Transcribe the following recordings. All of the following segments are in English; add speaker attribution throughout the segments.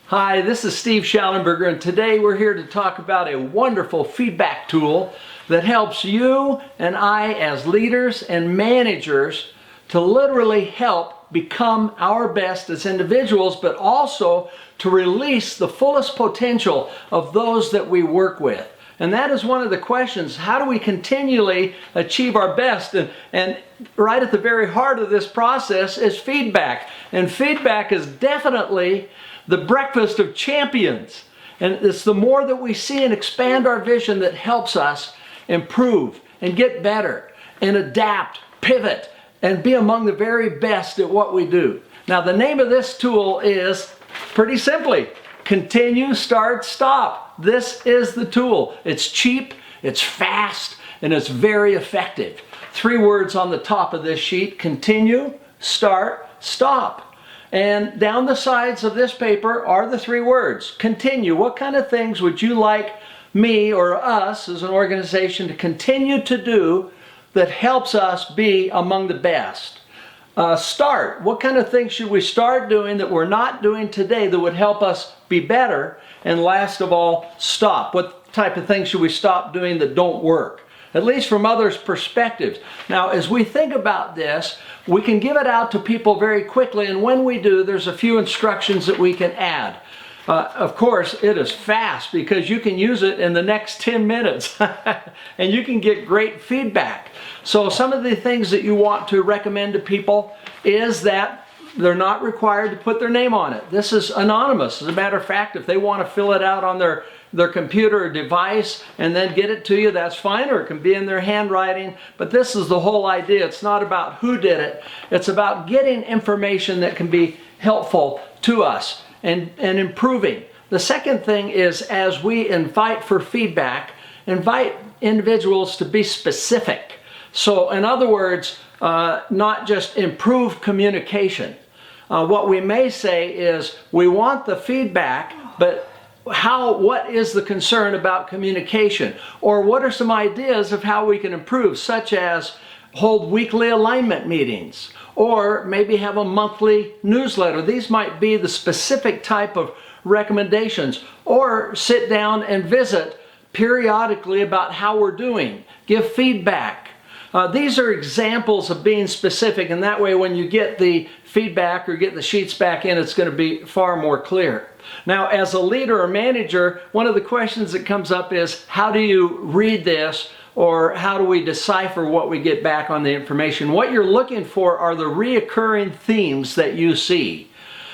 Speaker 1: Hi, this is Steve Schallenberger, and today we're here to talk about a wonderful feedback tool that helps you and I as leaders and managers to literally help become our best as individuals, but also to release the fullest potential of those that we work with. And that is one of the questions. How do we continually achieve our best? And right at the very heart of this process is feedback. And feedback is definitely the breakfast of champions. And it's the more that we see and expand our vision that helps us improve and get better and adapt, pivot, and be among the very best at what we do. Now, the name of this tool is pretty simply, Continue, Start, Stop. This is the tool. It's cheap, it's fast, and it's very effective. 3 words on the top of this sheet: continue, start, stop. And down the sides of this paper are the 3 words. Continue. What kind of things would you like me or us as an organization to continue to do that helps us be among the best? Start. What kind of things should we start doing that we're not doing today that would help us be better? And last of all, stop. What type of things should we stop doing that don't work? At least from others' perspectives. Now, as we think about this, we can give it out to people very quickly, and when we do, there's a few instructions that we can add. Of course, it is fast because you can use it in the next 10 minutes and you can get great feedback. So some of the things that you want to recommend to people is that they're not required to put their name on it. This is anonymous. As a matter of fact, if they want to fill it out on their computer or device and then get it to you, that's fine, or it can be in their handwriting. But this is the whole idea. It's not about who did it. It's about getting information that can be helpful to us and improving. The second thing is, as we invite for feedback, invite individuals to be specific. So in other words, not just improve communication. What we may say is, we want the feedback, but what is the concern about communication? Or what are some ideas of how we can improve, such as hold weekly alignment meetings, or maybe have a monthly newsletter. These might be the specific type of recommendations. Or sit down and visit periodically about how we're doing. Give feedback. These are examples of being specific, and that way when you get the feedback or get the sheets back in, it's going to be far more clear. Now, as a leader or manager, one of the questions that comes up is, how do you read this, or how do we decipher what we get back on the information? What you're looking for are the reoccurring themes that you see.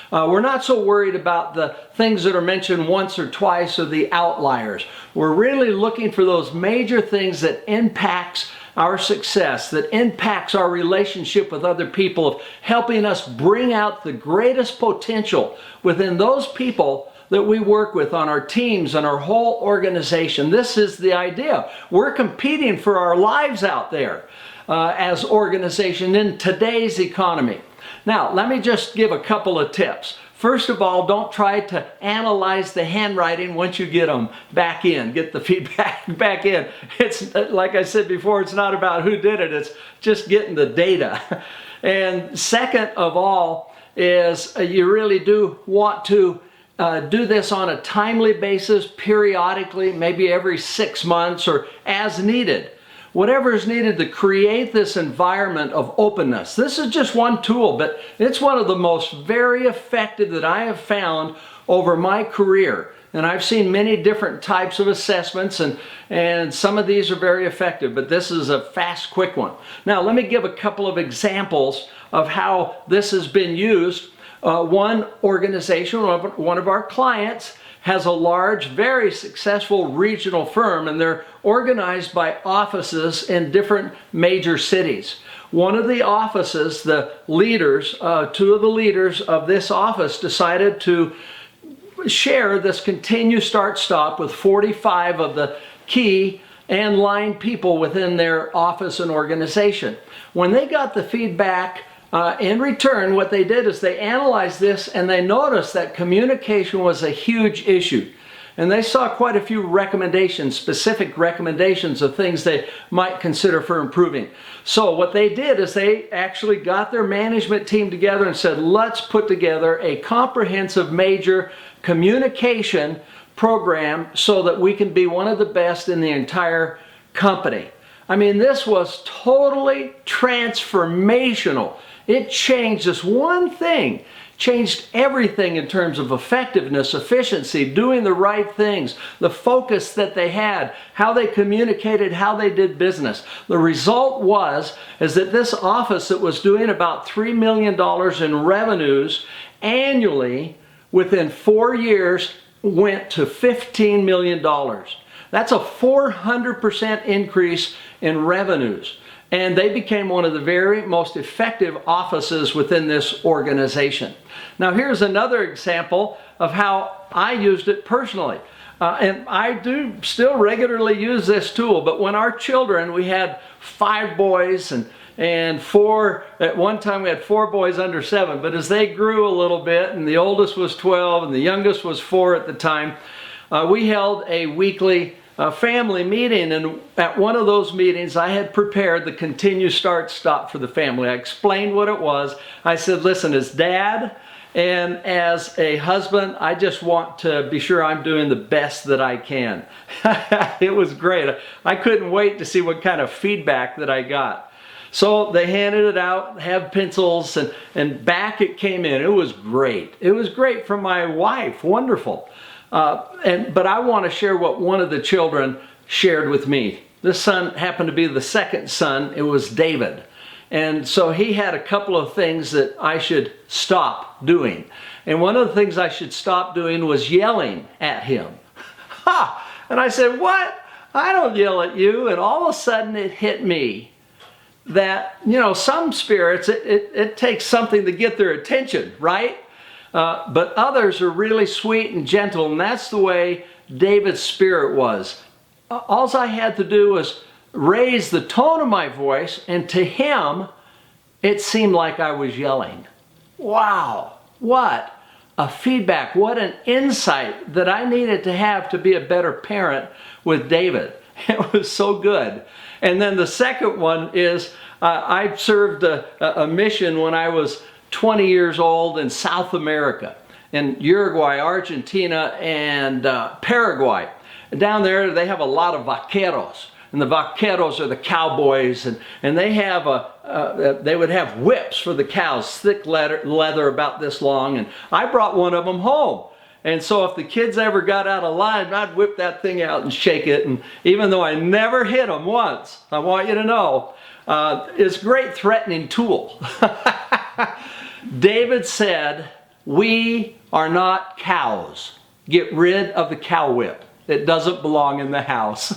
Speaker 1: We're not so worried about the things that are mentioned once or twice or the outliers. We're really looking for those major things that impacts our success, that impacts our relationship with other people, of helping us bring out the greatest potential within those people that we work with on our teams and our whole organization. This is the idea. We're competing for our lives out there as organization in today's economy. Now, let me just give a couple of tips. First of all, don't try to analyze the handwriting once you get them back in, get the feedback back in. It's, like I said before, it's not about who did it, it's just getting the data. And second of all is you really do want to do this on a timely basis, periodically, maybe every 6 months or as needed. Whatever is needed to create this environment of openness. This is just one tool, but it's one of the most very effective that I have found over my career. And I've seen many different types of assessments, and some of these are very effective, but this is a fast, quick one. Now, let me give a couple of examples of how this has been used. One organization, one of our clients, has a large, very successful regional firm, and they're organized by offices in different major cities. One of the offices, the leaders, 2 of the leaders of this office decided to share this Continue, Start, Stop with 45 of the key and line people within their office and organization. When they got the feedback in return, what they did is they analyzed this and they noticed that communication was a huge issue. And they saw quite a few recommendations, specific recommendations of things they might consider for improving. So what they did is they actually got their management team together and said, let's put together a comprehensive major communication program so that we can be one of the best in the entire company. I mean, this was totally transformational. It changed this one thing, changed everything in terms of effectiveness, efficiency, doing the right things, the focus that they had, how they communicated, how they did business. The result is that this office that was doing about $3 million in revenues annually, within 4 years, went to $15 million. That's a 400% increase in revenues. And they became one of the very most effective offices within this organization. Now here's another example of how I used it personally. And I do still regularly use this tool, but when our children, we had 5 boys and 4, at one time we had 4 boys under 7, but as they grew a little bit, and the oldest was 12 and the youngest was 4 at the time, we held a weekly family meeting, and at one of those meetings I had prepared the continue, start, stop for the family. I explained what it was. I said, listen, as dad and as a husband, I just want to be sure I'm doing the best that I can. It was great. I couldn't wait to see what kind of feedback that I got. So they handed it out, have pencils, and back it came in. It was great. It was great for my wife, wonderful. But I want to share what one of the children shared with me. This son happened to be the second son. It was David. And so he had a couple of things that I should stop doing. And one of the things I should stop doing was yelling at him. Ha! And I said, what? I don't yell at you. And all of a sudden it hit me that, you know, some spirits, it takes something to get their attention, right? But others are really sweet and gentle, and that's the way David's spirit was. All I had to do was raise the tone of my voice, and to him, it seemed like I was yelling. Wow, what a feedback, what an insight that I needed to have to be a better parent with David. It was so good. And then the second one is, I served a mission when I was 20 years old in South America, in Uruguay, Argentina, and Paraguay. And down there they have a lot of vaqueros, and the vaqueros are the cowboys, and they have they would have whips for the cows, thick leather about this long, and I brought one of them home. And so if the kids ever got out of line, I'd whip that thing out and shake it. And even though I never hit them once, I want you to know, it's a great threatening tool. David said, we are not cows. Get rid of the cow whip. It doesn't belong in the house.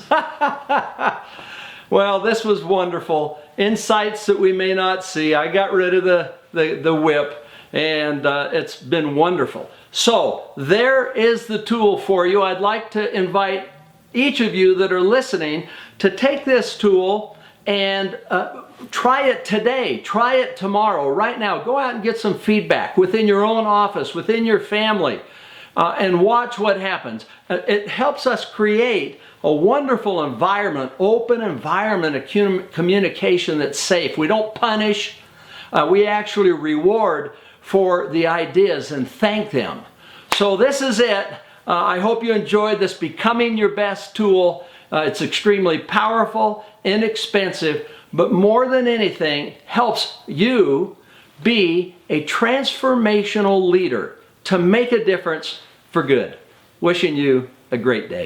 Speaker 1: Well, this was wonderful. Insights that we may not see. I got rid of the whip, and it's been wonderful. So there is the tool for you. I'd like to invite each of you that are listening to take this tool and try it today, try it tomorrow, right now. Go out and get some feedback within your own office, within your family, and watch what happens. It helps us create a wonderful environment, open environment of communication that's safe. We don't punish, we actually reward for the ideas and thank them. So this is it. I hope you enjoyed this Becoming Your Best tool. It's extremely powerful, inexpensive, but more than anything, helps you be a transformational leader to make a difference for good. Wishing you a great day.